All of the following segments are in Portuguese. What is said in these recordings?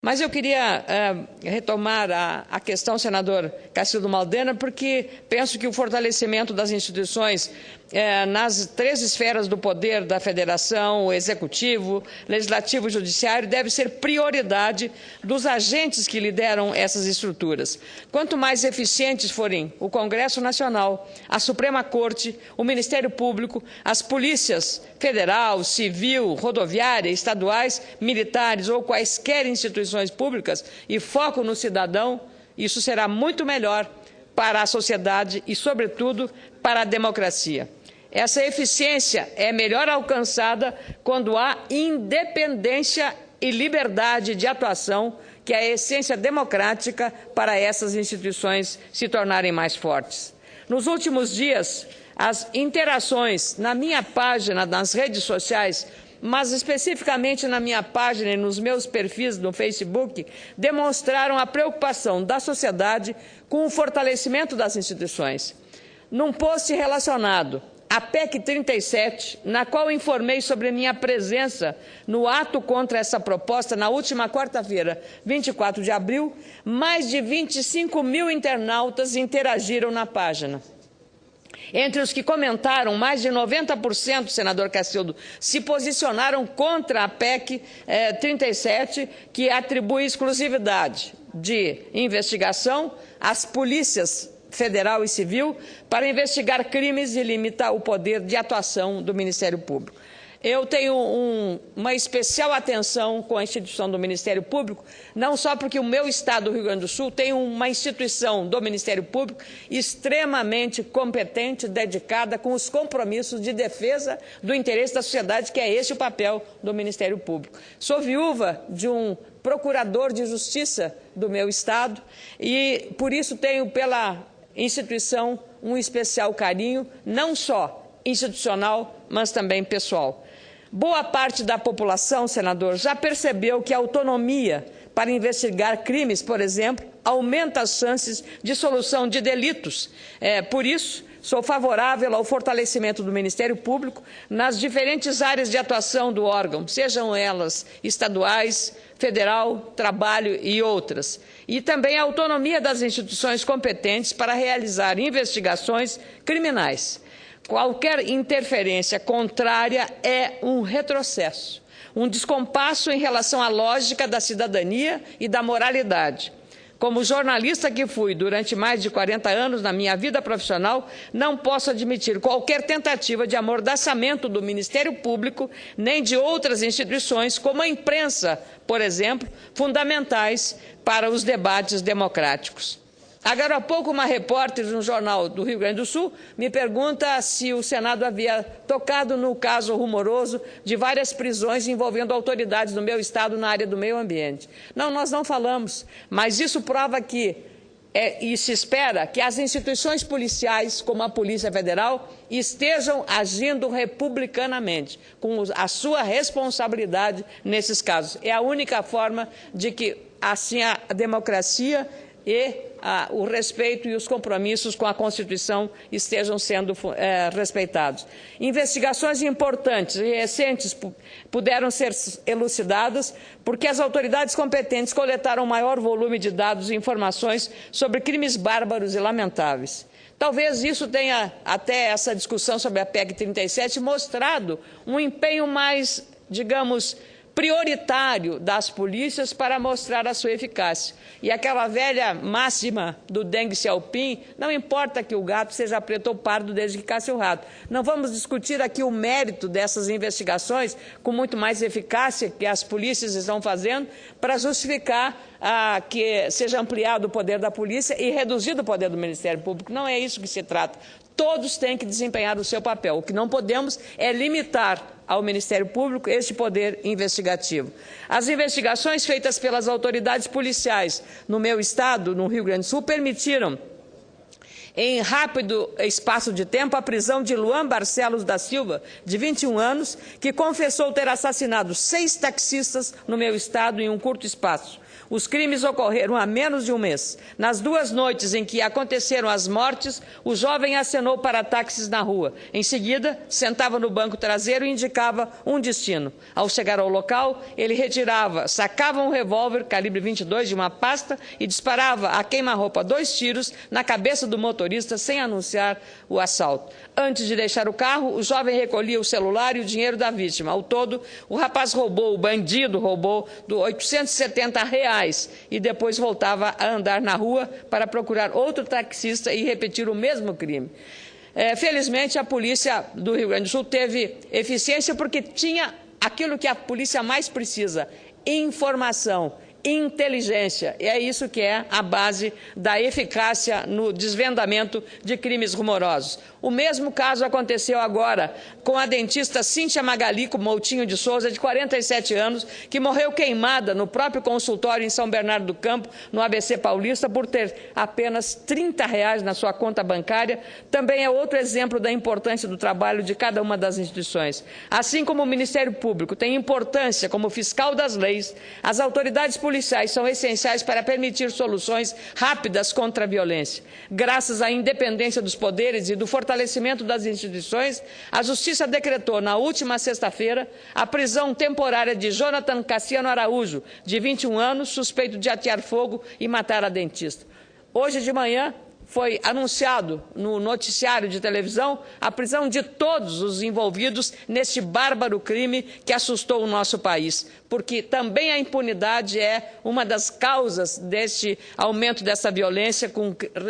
Mas eu queria retomar a questão, senador Cacildo Maldena, porque penso que o fortalecimento das instituições nas 3 esferas do poder da Federação, o Executivo, Legislativo e Judiciário, deve ser prioridade dos agentes que lideram essas estruturas. Quanto mais eficientes forem o Congresso Nacional, a Suprema Corte, o Ministério Público, as polícias federal, civil, rodoviária, estaduais, militares ou quaisquer instituições públicas e foco no cidadão, isso será muito melhor para a sociedade e, sobretudo, para a democracia. Essa eficiência é melhor alcançada quando há independência e liberdade de atuação, que é a essência democrática para essas instituições se tornarem mais fortes. Nos últimos dias, as interações na minha página, nas redes sociais, mas especificamente na minha página e nos meus perfis no Facebook, demonstraram a preocupação da sociedade com o fortalecimento das instituições. Num post relacionado à PEC 37, na qual informei sobre minha presença no ato contra essa proposta na última quarta-feira, 24 de abril, mais de 25 mil internautas interagiram na página. Entre os que comentaram, mais de 90%, senador Cacildo, se posicionaram contra a PEC 37, que atribui exclusividade de investigação às polícias federal e civil para investigar crimes e limitar o poder de atuação do Ministério Público. Eu tenho uma especial atenção com a instituição do Ministério Público, não só porque o meu estado, do Rio Grande do Sul, tem uma instituição do Ministério Público extremamente competente, dedicada, com os compromissos de defesa do interesse da sociedade, que é esse o papel do Ministério Público. Sou viúva de um procurador de justiça do meu estado e, por isso, tenho pela instituição um especial carinho, não só institucional, mas também pessoal. Boa parte da população, senador, já percebeu que a autonomia para investigar crimes, por exemplo, aumenta as chances de solução de delitos. Por isso, sou favorável ao fortalecimento do Ministério Público nas diferentes áreas de atuação do órgão, sejam elas estaduais, federal, trabalho e outras. E também a autonomia das instituições competentes para realizar investigações criminais. Qualquer interferência contrária é um retrocesso, um descompasso em relação à lógica da cidadania e da moralidade. Como jornalista que fui durante mais de 40 anos na minha vida profissional, não posso admitir qualquer tentativa de amordaçamento do Ministério Público, nem de outras instituições, como a imprensa, por exemplo, fundamentais para os debates democráticos. Agora há pouco, uma repórter de um jornal do Rio Grande do Sul me pergunta se o Senado havia tocado no caso rumoroso de várias prisões envolvendo autoridades do meu estado na área do meio ambiente. Não, nós não falamos, mas isso prova que, e se espera, que as instituições policiais, como a Polícia Federal, estejam agindo republicanamente, com a sua responsabilidade nesses casos. É a única forma de que, assim, a democracia e o respeito e os compromissos com a Constituição estejam sendo respeitados. Investigações importantes e recentes puderam ser elucidadas porque as autoridades competentes coletaram maior volume de dados e informações sobre crimes bárbaros e lamentáveis. Talvez isso tenha, até essa discussão sobre a PEC 37, mostrado um empenho mais, digamos, prioritário das polícias para mostrar a sua eficácia. E aquela velha máxima do Deng Xiaoping, não importa que o gato seja preto ou pardo desde que caça o rato. Não vamos discutir aqui o mérito dessas investigações com muito mais eficácia que as polícias estão fazendo para justificar que seja ampliado o poder da polícia e reduzido o poder do Ministério Público. Não é isso que se trata. Todos têm que desempenhar o seu papel. O que não podemos é limitar ao Ministério Público este poder investigativo. As investigações feitas pelas autoridades policiais no meu estado, no Rio Grande do Sul, permitiram em rápido espaço de tempo, a prisão de Luan Barcelos da Silva, de 21 anos, que confessou ter assassinado 6 taxistas no meu estado em um curto espaço. Os crimes ocorreram há menos de um mês. Nas 2 noites em que aconteceram as mortes, o jovem acenou para táxis na rua. Em seguida, sentava no banco traseiro e indicava um destino. Ao chegar ao local, ele sacava um revólver calibre 22 de uma pasta e disparava a queima-roupa 2 tiros na cabeça do motorista sem anunciar o assalto. Antes de deixar o carro, o jovem recolhia o celular e o dinheiro da vítima. Ao todo, o bandido roubou R$870 e depois voltava a andar na rua para procurar outro taxista e repetir o mesmo crime. Felizmente, a polícia do Rio Grande do Sul teve eficiência porque tinha aquilo que a polícia mais precisa: informação, inteligência. E é isso que é a base da eficácia no desvendamento de crimes rumorosos. O mesmo caso aconteceu agora com a dentista Cíntia Magalico Moutinho de Souza, de 47 anos, que morreu queimada no próprio consultório em São Bernardo do Campo, no ABC Paulista, por ter apenas R$30 na sua conta bancária. Também é outro exemplo da importância do trabalho de cada uma das instituições. Assim como o Ministério Público tem importância como fiscal das leis, as autoridades policiais são essenciais para permitir soluções rápidas contra a violência. Graças à independência dos poderes e do fortalecimento das instituições, a Justiça decretou, na última sexta-feira, a prisão temporária de Jonathan Cassiano Araújo, de 21 anos, suspeito de atear fogo e matar a dentista. Hoje de manhã, foi anunciado no noticiário de televisão a prisão de todos os envolvidos neste bárbaro crime que assustou o nosso país, porque também a impunidade é uma das causas deste aumento dessa violência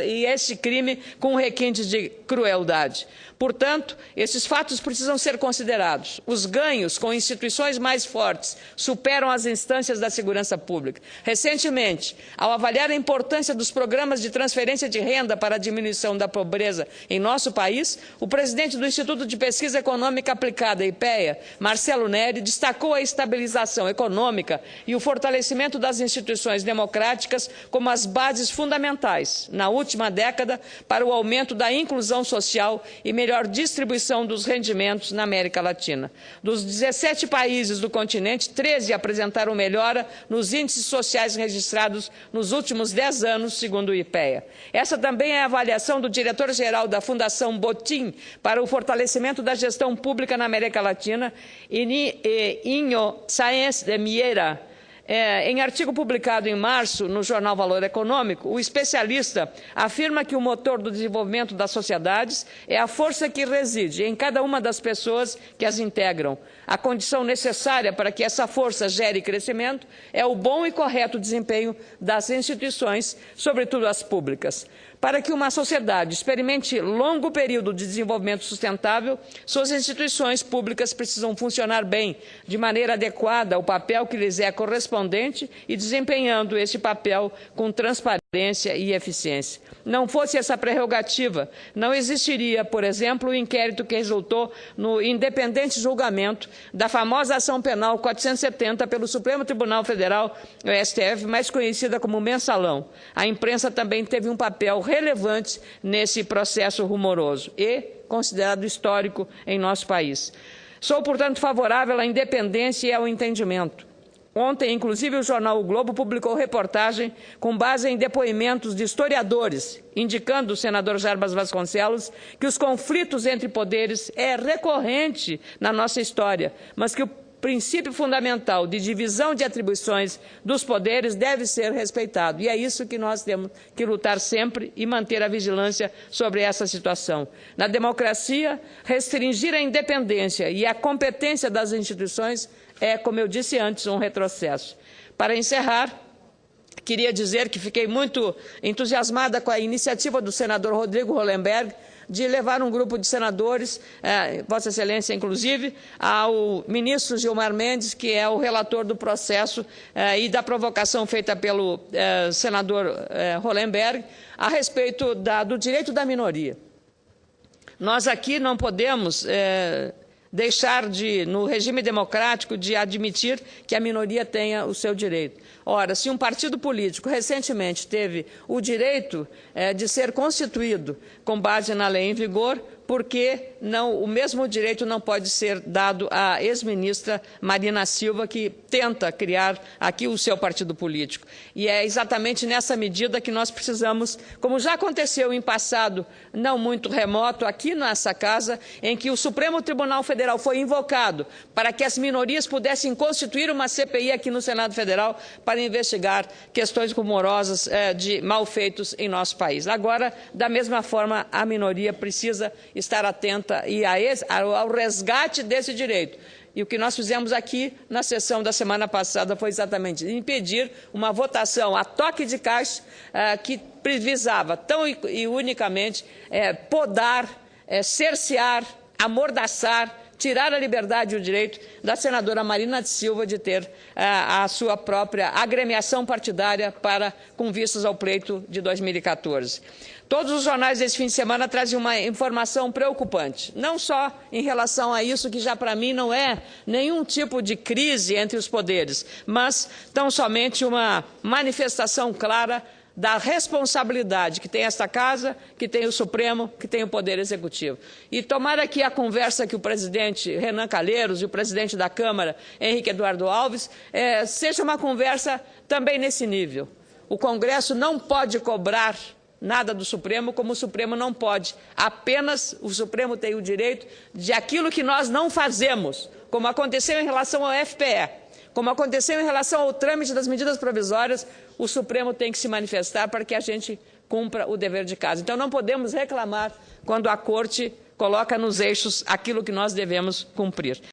e este crime com requintes de crueldade. Portanto, esses fatos precisam ser considerados. Os ganhos com instituições mais fortes superam as instâncias da segurança pública. Recentemente, ao avaliar a importância dos programas de transferência de renda para a diminuição da pobreza em nosso país, o presidente do Instituto de Pesquisa Econômica Aplicada, IPEA, Marcelo Neri, destacou a estabilização econômica e o fortalecimento das instituições democráticas como as bases fundamentais, na última década, para o aumento da inclusão social e melhor distribuição dos rendimentos na América Latina. Dos 17 países do continente, 13 apresentaram melhora nos índices sociais registrados nos últimos 10 anos, segundo o IPEA. Essa também é a avaliação do diretor-geral da Fundação Botim para o fortalecimento da gestão pública na América Latina, Inho Sáenz de Miera. Em artigo publicado em março no jornal Valor Econômico, o especialista afirma que o motor do desenvolvimento das sociedades é a força que reside em cada uma das pessoas que as integram. A condição necessária para que essa força gere crescimento é o bom e correto desempenho das instituições, sobretudo as públicas. Para que uma sociedade experimente longo período de desenvolvimento sustentável, suas instituições públicas precisam funcionar bem, de maneira adequada ao papel que lhes é correspondente e desempenhando esse papel com transparência e eficiência. Não fosse essa prerrogativa, não existiria, por exemplo, o inquérito que resultou no independente julgamento da famosa ação penal 470 pelo Supremo Tribunal Federal, o STF, mais conhecida como Mensalão. A imprensa também teve um papel relevante nesse processo rumoroso e considerado histórico em nosso país. Sou, portanto, favorável à independência e ao entendimento. Ontem, inclusive, o jornal O Globo publicou reportagem com base em depoimentos de historiadores, indicando o senador Jarbas Vasconcelos que os conflitos entre poderes é recorrente na nossa história, mas que o princípio fundamental de divisão de atribuições dos poderes deve ser respeitado. E é isso que nós temos que lutar sempre e manter a vigilância sobre essa situação. Na democracia, restringir a independência e a competência das instituições é, como eu disse antes, um retrocesso. Para encerrar, queria dizer que fiquei muito entusiasmada com a iniciativa do senador Rodrigo Hollenberg de levar um grupo de senadores, Vossa Excelência inclusive, ao ministro Gilmar Mendes, que é o relator do processo e da provocação feita pelo senador Hollenberg a respeito do direito da minoria. Nós aqui não podemos deixar no regime democrático, de admitir que a minoria tenha o seu direito. Ora, se um partido político recentemente teve o direito de ser constituído com base na lei em vigor, por que o mesmo direito não pode ser dado à ex-ministra Marina Silva, que tenta criar aqui o seu partido político? E é exatamente nessa medida que nós precisamos, como já aconteceu em passado não muito remoto, aqui nessa casa, em que o Supremo Tribunal Federal foi invocado para que as minorias pudessem constituir uma CPI aqui no Senado Federal para investigar questões rumorosas de malfeitos em nosso país. Agora, da mesma forma, a minoria precisa estar atenta ao resgate desse direito. E o que nós fizemos aqui na sessão da semana passada foi exatamente impedir uma votação a toque de caixa que visava tão e unicamente podar, cercear, amordaçar, tirar a liberdade e o direito da senadora Marina Silva de ter a sua própria agremiação partidária com vistas ao pleito de 2014. Todos os jornais desse fim de semana trazem uma informação preocupante, não só em relação a isso, que já para mim não é nenhum tipo de crise entre os poderes, mas tão somente uma manifestação clara da responsabilidade que tem esta Casa, que tem o Supremo, que tem o Poder Executivo. E tomara que a conversa que o presidente Renan Calheiros e o presidente da Câmara, Henrique Eduardo Alves, seja uma conversa também nesse nível. O Congresso não pode cobrar nada do Supremo, como o Supremo não pode. Apenas o Supremo tem o direito de aquilo que nós não fazemos, como aconteceu em relação ao FPE. Como aconteceu em relação ao trâmite das medidas provisórias, o Supremo tem que se manifestar para que a gente cumpra o dever de casa. Então, não podemos reclamar quando a Corte coloca nos eixos aquilo que nós devemos cumprir.